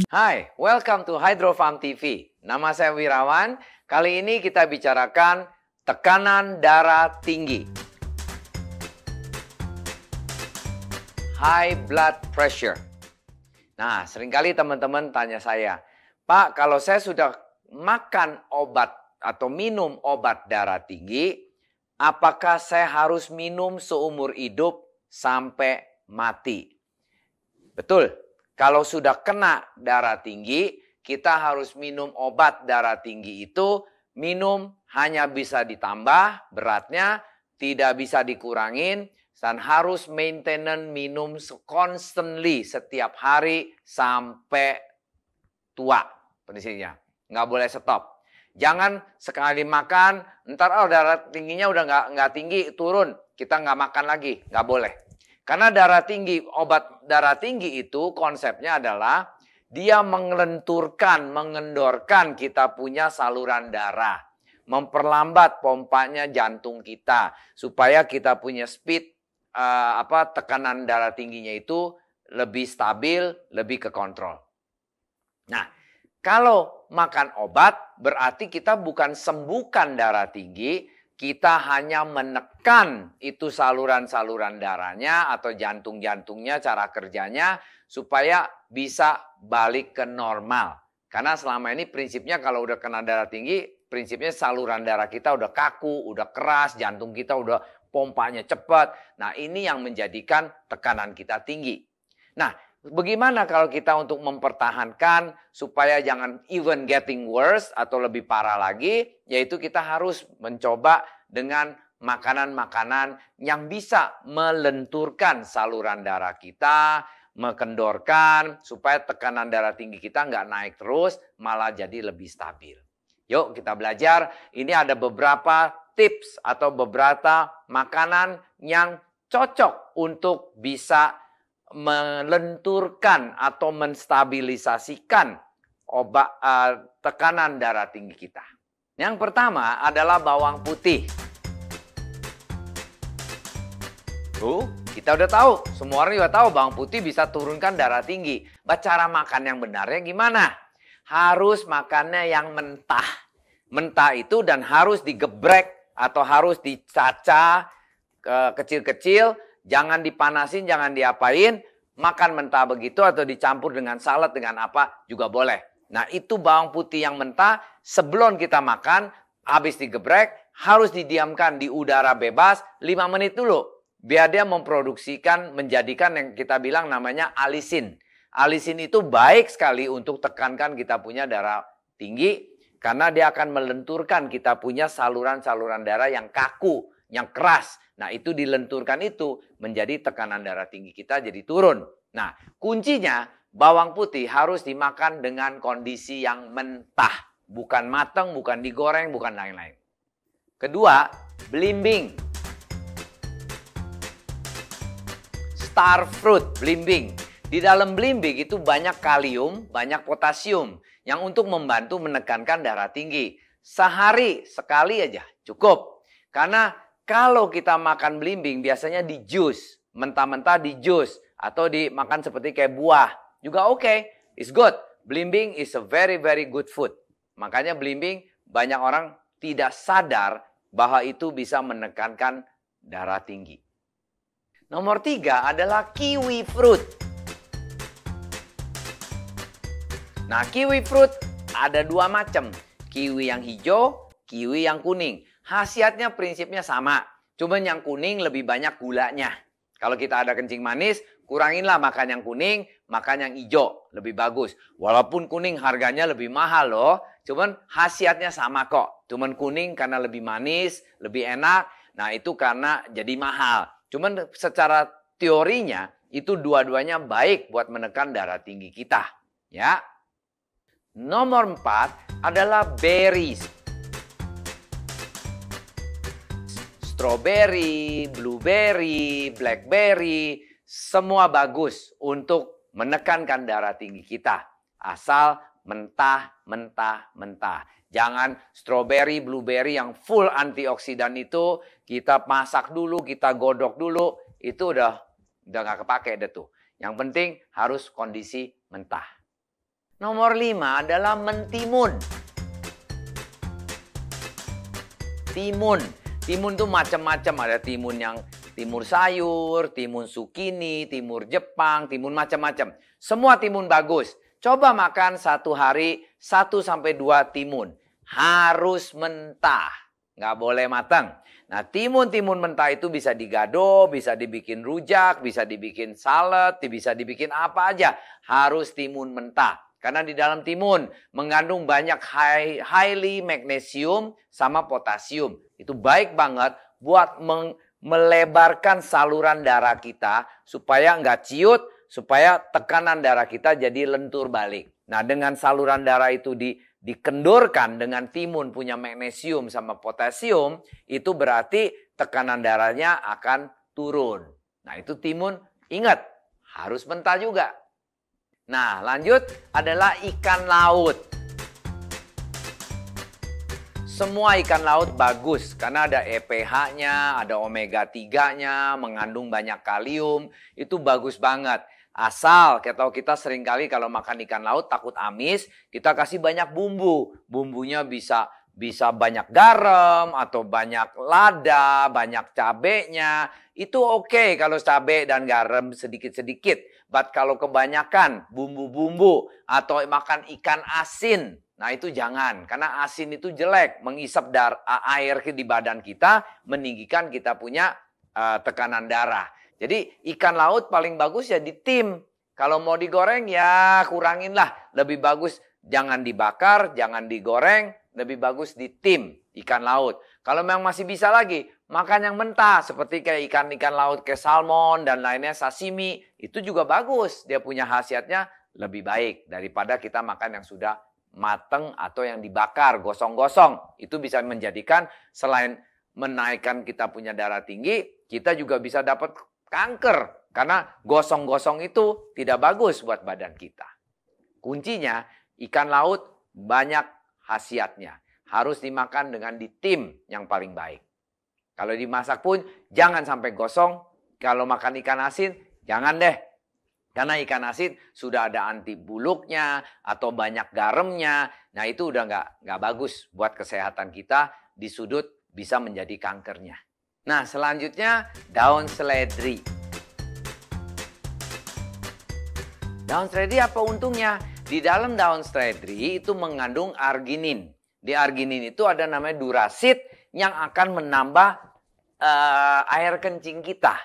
Hai, welcome to Hydro Farm TV. Nama saya Wirawan. Kali ini kita bicarakan tekanan darah tinggi. High blood pressure. Nah, seringkali teman-teman tanya saya, Pak, kalau saya sudah makan obat atau minum obat darah tinggi, apakah saya harus minum seumur hidup sampai mati? Betul. Kalau sudah kena darah tinggi, kita harus minum obat darah tinggi itu, minum hanya bisa ditambah beratnya, tidak bisa dikurangin, dan harus maintenance minum constantly setiap hari sampai tua. Prinsipnya, nggak boleh stop. Jangan sekali makan, ntar darah tingginya udah nggak tinggi, turun, kita nggak makan lagi, nggak boleh. Karena darah tinggi, obat darah tinggi itu konsepnya adalah dia mengelenturkan, mengendorkan kita punya saluran darah. Memperlambat pompanya jantung kita. Supaya kita punya speed, tekanan darah tingginya itu lebih stabil, lebih ke kontrol. Nah, kalau makan obat berarti kita bukan sembuhkan darah tinggi, kita hanya menekan itu saluran-saluran darahnya atau jantung-jantungnya, cara kerjanya supaya bisa balik ke normal. Karena selama ini prinsipnya kalau udah kena darah tinggi, prinsipnya saluran darah kita udah kaku, udah keras, jantung kita udah pompanya cepat. Nah, ini yang menjadikan tekanan kita tinggi. Nah, bagaimana kalau kita untuk mempertahankan supaya jangan even getting worse atau lebih parah lagi, yaitu kita harus mencoba dengan makanan-makanan yang bisa melenturkan saluran darah kita, mengendorkan supaya tekanan darah tinggi kita nggak naik terus, malah jadi lebih stabil. Yuk kita belajar, ini ada beberapa tips atau beberapa makanan yang cocok untuk bisa melenturkan atau menstabilisasikan tekanan darah tinggi kita. Yang pertama adalah bawang putih. Kita udah tahu, semua orang juga tahu bawang putih bisa turunkan darah tinggi. Cara makan yang benarnya gimana? Harus makannya yang mentah. Mentah itu dan harus digeprek atau harus dicacah kecil-kecil. Jangan dipanasin, jangan diapain. Makan mentah begitu atau dicampur dengan salad dengan apa juga boleh. Nah, itu bawang putih yang mentah sebelum kita makan, habis digeprek, harus didiamkan di udara bebas 5 menit dulu. Biar dia memproduksikan, menjadikan yang kita bilang namanya alisin. Alisin itu baik sekali untuk tekankan kita punya darah tinggi, karena dia akan melenturkan kita punya saluran-saluran darah yang kaku, yang keras. Nah, itu dilenturkan itu menjadi tekanan darah tinggi kita jadi turun. Nah, kuncinya bawang putih harus dimakan dengan kondisi yang mentah. Bukan matang, bukan digoreng, bukan lain-lain. Kedua, belimbing. Star fruit, belimbing. Di dalam belimbing itu banyak kalium, banyak potasium yang untuk membantu menekankan darah tinggi. Sehari sekali aja cukup. Karena kalau kita makan belimbing biasanya di jus, mentah-mentah di jus atau dimakan seperti kayak buah juga oke, it's good. Belimbing is a very good food. Makanya belimbing banyak orang tidak sadar bahwa itu bisa menekankan darah tinggi. Nomor 3 adalah kiwi fruit. Nah, kiwi fruit ada 2 macam. Kiwi yang hijau, kiwi yang kuning. Khasiatnya prinsipnya sama. Cuman yang kuning lebih banyak gulanya. Kalau kita ada kencing manis, kuranginlah makan yang kuning, makan yang hijau. Lebih bagus. Walaupun kuning harganya lebih mahal loh. Cuman khasiatnya sama kok. Cuman kuning karena lebih manis, lebih enak. Nah, itu karena jadi mahal. Cuman secara teorinya, itu dua-duanya baik buat menekan darah tinggi kita. Ya. Nomor 4 adalah berries. Strawberry, blueberry, blackberry, semua bagus untuk menekankan darah tinggi kita. Asal mentah. Jangan strawberry, blueberry yang full antioksidan itu kita masak dulu, kita godok dulu, itu udah nggak kepake deh tuh. Yang penting harus kondisi mentah. Nomor 5 adalah mentimun. Timun. Timun tuh macam-macam. Ada timun yang timun sayur, timun sukini, timun Jepang, timun macam-macam. Semua timun bagus. Coba makan satu hari 1-2 timun. Harus mentah. Nggak boleh matang. Nah, timun-timun mentah itu bisa digado, bisa dibikin rujak, bisa dibikin salad, bisa dibikin apa aja. Harus timun mentah. Karena di dalam timun mengandung banyak highly magnesium sama potasium. Itu baik banget buat melebarkan saluran darah kita supaya nggak ciut, supaya tekanan darah kita jadi lentur balik. Nah, dengan saluran darah itu dikendorkan dengan timun punya magnesium sama potasium, itu berarti tekanan darahnya akan turun. Nah, itu timun, ingat, harus mentah juga. Nah, lanjut adalah ikan laut. Semua ikan laut bagus karena ada EPH-nya, ada omega 3-nya, mengandung banyak kalium, itu bagus banget. Asal kita seringkali kalau makan ikan laut takut amis, kita kasih banyak bumbu. Bumbunya bisa banyak garam atau banyak lada, banyak cabenya. Itu oke kalau cabai dan garam sedikit-sedikit. But kalau kebanyakan bumbu-bumbu atau makan ikan asin, nah itu jangan. Karena asin itu jelek, menghisap air di badan kita, meninggikan kita punya tekanan darah. Jadi ikan laut paling bagus ya ditim. Kalau mau digoreng ya kuranginlah. Lebih bagus jangan dibakar, jangan digoreng. Lebih bagus ditim ikan laut. Kalau memang masih bisa lagi, makan yang mentah. Seperti kayak ikan-ikan laut kayak salmon dan lainnya, sashimi. Itu juga bagus. Dia punya khasiatnya lebih baik daripada kita makan yang sudah mateng atau yang dibakar, gosong-gosong. Itu bisa menjadikan selain menaikkan kita punya darah tinggi, kita juga bisa dapat kanker. Karena gosong-gosong itu tidak bagus buat badan kita. Kuncinya ikan laut banyak khasiatnya. Harus dimakan dengan ditim yang paling baik. Kalau dimasak pun jangan sampai gosong. Kalau makan ikan asin jangan deh. Karena ikan asin sudah ada anti buluknya atau banyak garamnya. Nah itu udah nggak bagus buat kesehatan kita. Di sudut bisa menjadi kankernya. Nah selanjutnya daun seledri. Daun seledri apa untungnya? Di dalam daun seledri itu mengandung arginin. Di arginin itu ada namanya durasid yang akan menambah air kencing kita.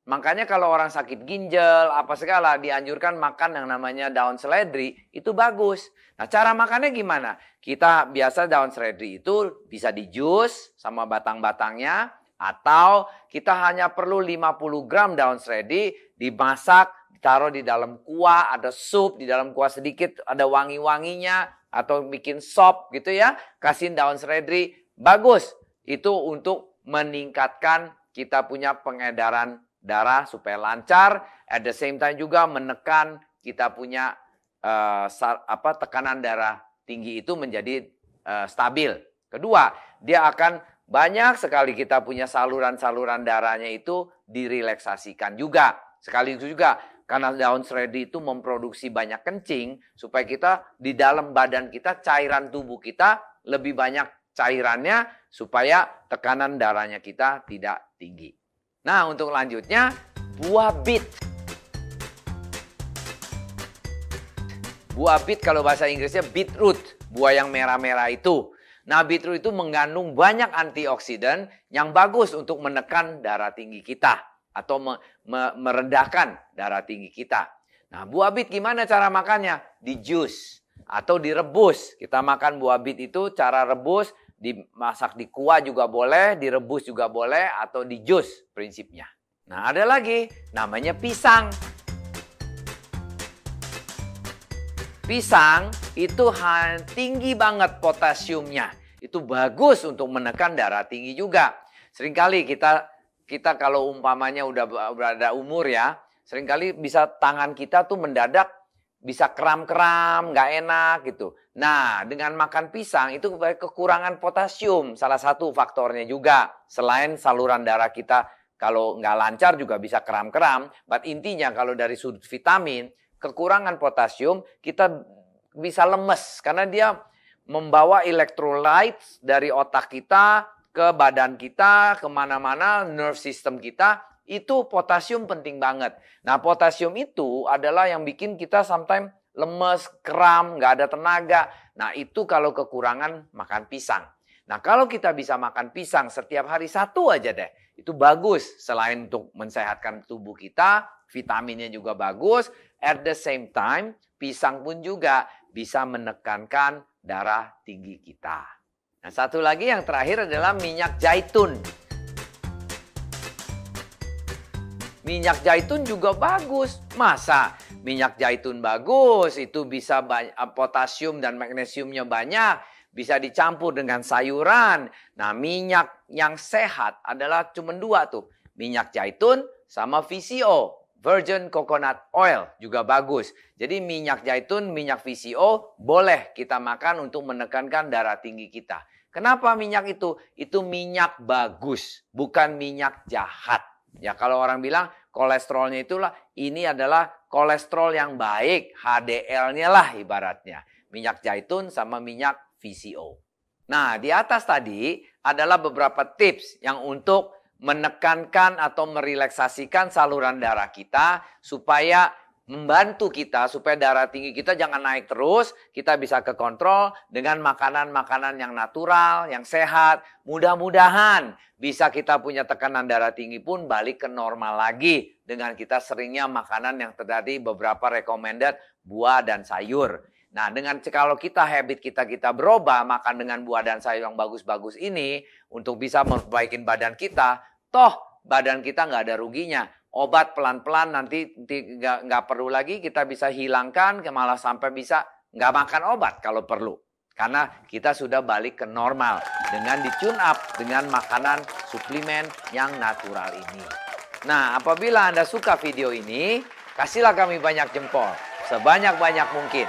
Makanya kalau orang sakit ginjal, apa segala, dianjurkan makan yang namanya daun seledri, itu bagus. Nah cara makannya gimana? Kita biasa daun seledri itu bisa di jus sama batang-batangnya, atau kita hanya perlu 50 gram daun seledri dimasak, taruh di dalam kuah, ada sup, di dalam kuah sedikit ada wangi-wanginya, atau bikin sop gitu ya, kasihin daun seledri, bagus. Itu untuk meningkatkan kita punya pengedaran darah supaya lancar, at the same time juga menekan kita punya tekanan darah tinggi itu menjadi stabil. Kedua, dia akan banyak sekali kita punya saluran-saluran darahnya itu direlaksasikan juga. Sekali itu juga karena daun seledri itu memproduksi banyak kencing, supaya kita di dalam badan kita, cairan tubuh kita lebih banyak cairannya, supaya tekanan darahnya kita tidak tinggi. Nah untuk lanjutnya, buah bit. Buah bit kalau bahasa Inggrisnya beetroot, buah yang merah-merah itu. Nah beetroot itu mengandung banyak antioksidan yang bagus untuk menekan darah tinggi kita. Atau merendahkan darah tinggi kita. Nah buah bit gimana cara makannya? Di jus atau direbus. Kita makan buah bit itu cara rebus, dimasak di kuah juga boleh, direbus juga boleh, atau di jus prinsipnya. Nah ada lagi namanya pisang. Pisang itu tinggi banget potasiumnya. Itu bagus untuk menekan darah tinggi juga. Seringkali kita kalau umpamanya udah berada umur ya, seringkali bisa tangan kita tuh mendadak bisa kram-kram, nggak enak gitu. Nah, dengan makan pisang itu kekurangan potasium, salah satu faktornya juga. Selain saluran darah kita kalau nggak lancar juga bisa kram-kram. But intinya kalau dari sudut vitamin, kekurangan potasium kita bisa lemes karena dia membawa electrolytes dari otak kita ke badan kita, kemana-mana, nerve system kita. Itu potasium penting banget. Nah, potasium itu adalah yang bikin kita sometimes lemes, kram, nggak ada tenaga. Nah, itu kalau kekurangan makan pisang. Nah, kalau kita bisa makan pisang setiap hari 1 aja deh, itu bagus. Selain untuk mensehatkan tubuh kita, vitaminnya juga bagus. At the same time, pisang pun juga bisa menekankan darah tinggi kita. Nah, satu lagi yang terakhir adalah minyak zaitun. Minyak zaitun juga bagus. Masa minyak zaitun bagus? Itu bisa potasium dan magnesiumnya banyak. Bisa dicampur dengan sayuran. Nah, minyak yang sehat adalah cuma 2 tuh. Minyak zaitun sama VCO. Virgin Coconut Oil juga bagus. Jadi minyak zaitun, minyak VCO boleh kita makan untuk menekankan darah tinggi kita. Kenapa minyak itu? Itu minyak bagus, bukan minyak jahat. Ya, kalau orang bilang kolesterolnya itulah, ini adalah kolesterol yang baik, HDL-nya lah ibaratnya. Minyak zaitun sama minyak VCO. Nah, di atas tadi adalah beberapa tips yang untuk menekankan atau merelaksasikan saluran darah kita supaya membantu kita supaya darah tinggi kita jangan naik terus, kita bisa kekontrol dengan makanan-makanan yang natural, yang sehat. Mudah-mudahan bisa kita punya tekanan darah tinggi pun balik ke normal lagi dengan kita seringnya makanan yang tadi beberapa recommended buah dan sayur. Nah, kalau kita habit kita berubah makan dengan buah dan sayur yang bagus-bagus ini untuk bisa memperbaiki badan kita, toh badan kita nggak ada ruginya. Obat pelan-pelan nanti nggak perlu lagi, kita bisa hilangkan, malah sampai bisa nggak makan obat kalau perlu. Karena kita sudah balik ke normal dengan di-tune up dengan makanan suplemen yang natural ini. Nah, apabila Anda suka video ini, kasihlah kami banyak jempol, sebanyak-banyak mungkin.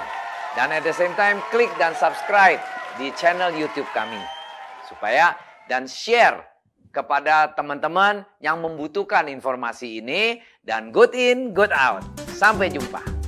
Dan at the same time, klik dan subscribe di channel YouTube kami. Dan share kepada teman-teman yang membutuhkan informasi ini. Dan good in, good out. Sampai jumpa.